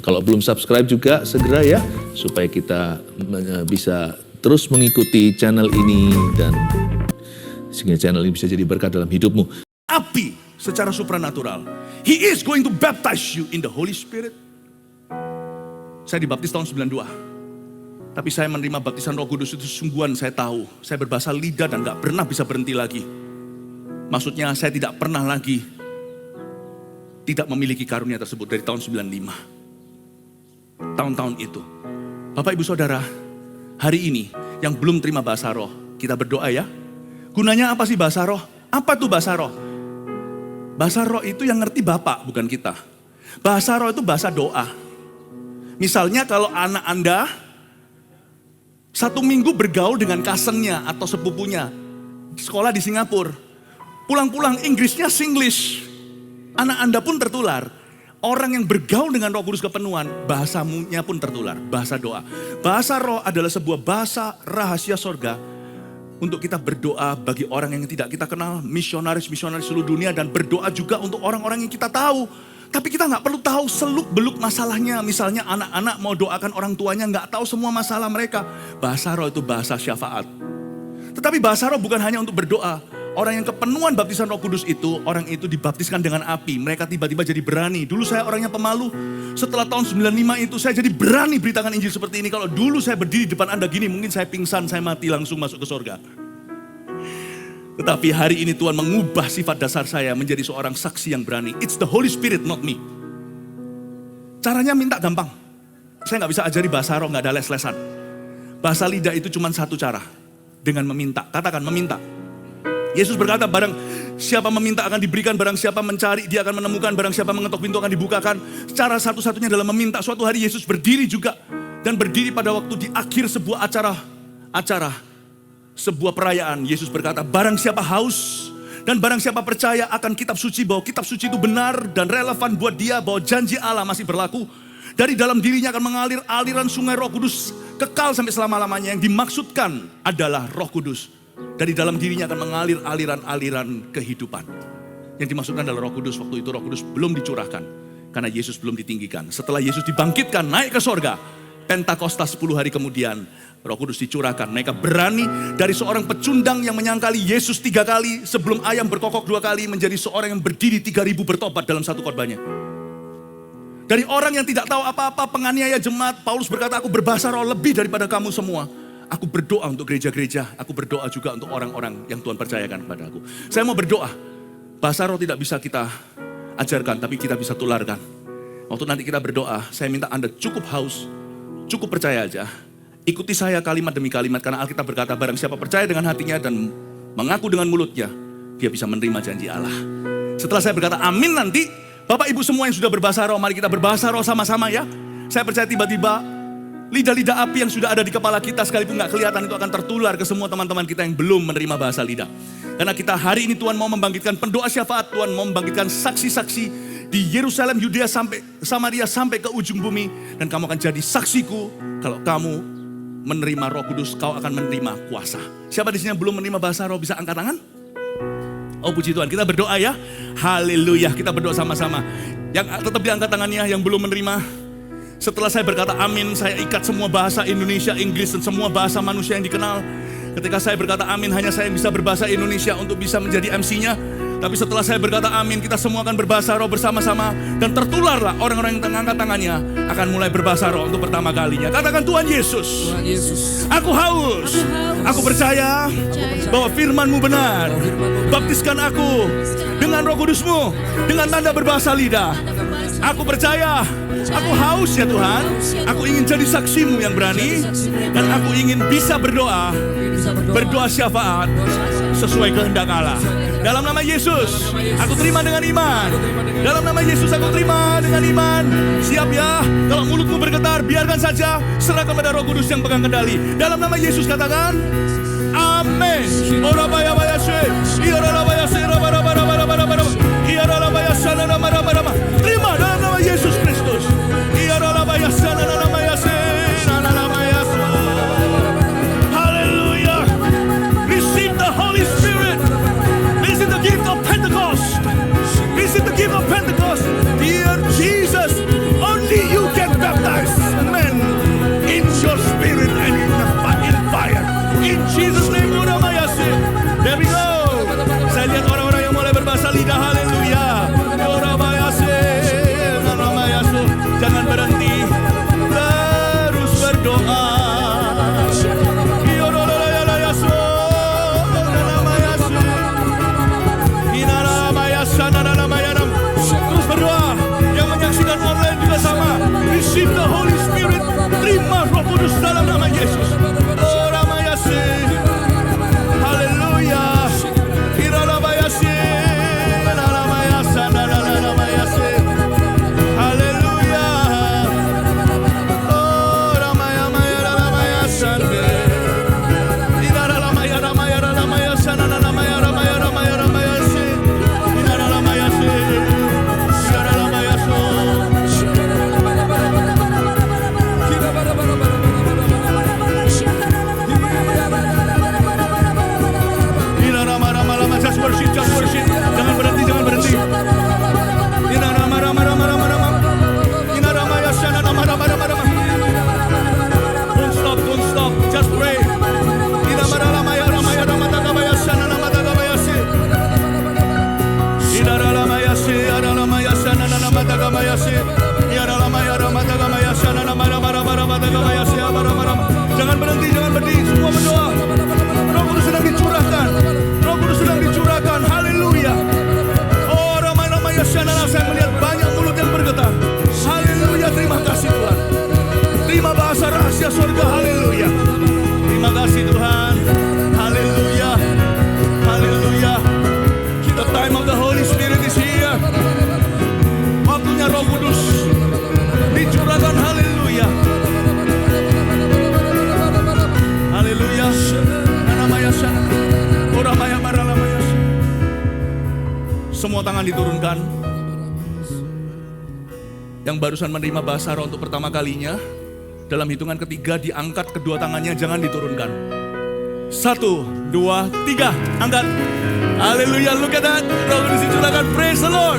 Kalau belum subscribe juga segera ya, supaya kita bisa terus mengikuti channel ini dan sehingga channel ini bisa jadi berkat dalam hidupmu. Api secara supranatural. He is going to baptize you in the Holy Spirit. Saya dibaptis tahun 92. Tapi saya menerima baptisan Roh Kudus itu sungguhan saya tahu. Saya berbahasa lidah dan gak pernah bisa berhenti lagi. Maksudnya saya tidak pernah lagi tidak memiliki karunia tersebut dari tahun 95. Tahun-tahun itu. Bapak Ibu Saudara, hari ini yang belum terima bahasa roh, kita berdoa ya. Gunanya apa sih bahasa roh? Apa tuh bahasa roh? Bahasa roh itu yang ngerti Bapak, bukan kita. Bahasa roh itu bahasa doa. Misalnya kalau anak Anda 1 minggu bergaul dengan cousinnya atau sepupunya, sekolah di Singapura, pulang-pulang Inggrisnya Singlish, anak Anda pun tertular. Orang yang bergaul dengan Roh Kudus kepenuhan, bahasamunya pun tertular, bahasa doa. Bahasa roh adalah sebuah bahasa rahasia sorga untuk kita berdoa bagi orang yang tidak kita kenal, misionaris-misionaris seluruh dunia, dan berdoa juga untuk orang-orang yang kita tahu. Tapi kita nggak perlu tahu seluk-beluk masalahnya. Misalnya anak-anak mau doakan orang tuanya, nggak tahu semua masalah mereka. Bahasa roh itu bahasa syafaat. Tetapi bahasa roh bukan hanya untuk berdoa. Orang yang kepenuhan baptisan Roh Kudus itu, orang itu dibaptiskan dengan api. Mereka tiba-tiba jadi berani. Dulu saya orangnya pemalu. Setelah tahun 95 itu saya jadi berani beritakan Injil seperti ini. Kalau dulu saya berdiri di depan Anda gini, mungkin saya pingsan, saya mati langsung masuk ke surga. Tetapi hari ini Tuhan mengubah sifat dasar saya menjadi seorang saksi yang berani. It's the Holy Spirit, not me. Caranya minta gampang. Saya nggak bisa ajari bahasa roh, nggak ada les-lesan. Bahasa lidah itu cuma satu cara. Dengan meminta. Katakan meminta. Yesus berkata, barang siapa meminta akan diberikan, barang siapa mencari dia akan menemukan, barang siapa mengetok pintu akan dibukakan. Cara satu-satunya adalah meminta. Suatu hari Yesus berdiri juga, dan berdiri pada waktu di akhir sebuah acara, sebuah perayaan. Yesus berkata, barang siapa haus dan barang siapa percaya akan kitab suci, bahwa kitab suci itu benar dan relevan buat dia, bahwa janji Allah masih berlaku. Dari dalam dirinya akan mengalir aliran sungai Roh Kudus kekal sampai selama-lamanya. Yang dimaksudkan adalah Roh Kudus. Dari dalam dirinya akan mengalir aliran-aliran kehidupan. Yang dimaksudkan adalah Roh Kudus. Waktu itu Roh Kudus belum dicurahkan. Karena Yesus belum ditinggikan. Setelah Yesus dibangkitkan, naik ke sorga. Pentakosta 10 hari kemudian, Roh Kudus dicurahkan. Mereka berani dari seorang pecundang yang menyangkali Yesus 3 kali. Sebelum ayam berkokok 2 kali, menjadi seorang yang berdiri 3.000 bertobat dalam satu khotbahnya. Dari orang yang tidak tahu apa-apa, penganiaya jemaat, Paulus berkata, aku berbahasa roh lebih daripada kamu semua. Aku berdoa untuk gereja-gereja, aku berdoa juga untuk orang-orang yang Tuhan percayakan kepada aku. Saya mau berdoa, bahasa roh tidak bisa kita ajarkan, tapi kita bisa tularkan. Waktu nanti kita berdoa, saya minta Anda cukup haus, cukup percaya aja. Ikuti saya kalimat demi kalimat, karena Alkitab berkata, barang siapa percaya dengan hatinya dan mengaku dengan mulutnya, dia bisa menerima janji Allah. Setelah saya berkata amin nanti, Bapak Ibu semua yang sudah berbahasa roh, mari kita berbahasa roh sama-sama ya. Saya percaya tiba-tiba lidah-lidah api yang sudah ada di kepala kita sekalipun gak kelihatan itu akan tertular ke semua teman-teman kita yang belum menerima bahasa lidah. Karena kita hari ini Tuhan mau membangkitkan pendoa syafaat, Tuhan mau membangkitkan saksi-saksi di Yerusalem, Yudea sampai Samaria sampai ke ujung bumi. Dan kamu akan jadi saksiku. Kalau kamu menerima Roh Kudus, kau akan menerima kuasa. Siapa di sini yang belum menerima bahasa roh bisa angkat tangan? Oh puji Tuhan, kita berdoa ya. Haleluya, kita berdoa sama-sama. Yang tetap diangkat tangannya yang belum menerima. Setelah saya berkata amin, saya ikat semua bahasa Indonesia, Inggris, dan semua bahasa manusia yang dikenal. Ketika saya berkata amin, hanya saya yang bisa berbahasa Indonesia untuk bisa menjadi MC-nya. Tapi setelah saya berkata amin, kita semua akan berbahasa roh bersama-sama. Dan tertularlah orang-orang yang angkat tangannya akan mulai berbahasa roh untuk pertama kalinya. Katakan Tuhan Yesus, aku haus, aku percaya bahwa firman-Mu benar. Baptiskan aku dengan Roh Kudus-Mu, dengan tanda berbahasa lidah. Aku percaya, aku haus ya Tuhan. Aku ingin jadi saksi-Mu yang berani. Dan aku ingin bisa berdoa syafaat sesuai kehendak Allah. Dalam nama Yesus, aku terima dengan iman. Dalam nama Yesus aku terima dengan iman. Siap ya, kalau mulutmu bergetar, biarkan saja. Serahkan pada Roh Kudus yang pegang kendali. Dalam nama Yesus katakan, amin. Terima dalam nama Yesus Kristus. Haleluya. Receive the Holy Spirit. Receive the gift of Pentecost. Receive the gift of Pentecost. Dear Jesus, only you can Semua tangan diturunkan. Yang barusan menerima bahasa roh untuk pertama kalinya, dalam hitungan ketiga diangkat kedua tangannya, jangan diturunkan. 1, 2, 3, angkat. Haleluya, look at that. Roh Kudus dicurahkan, praise the Lord.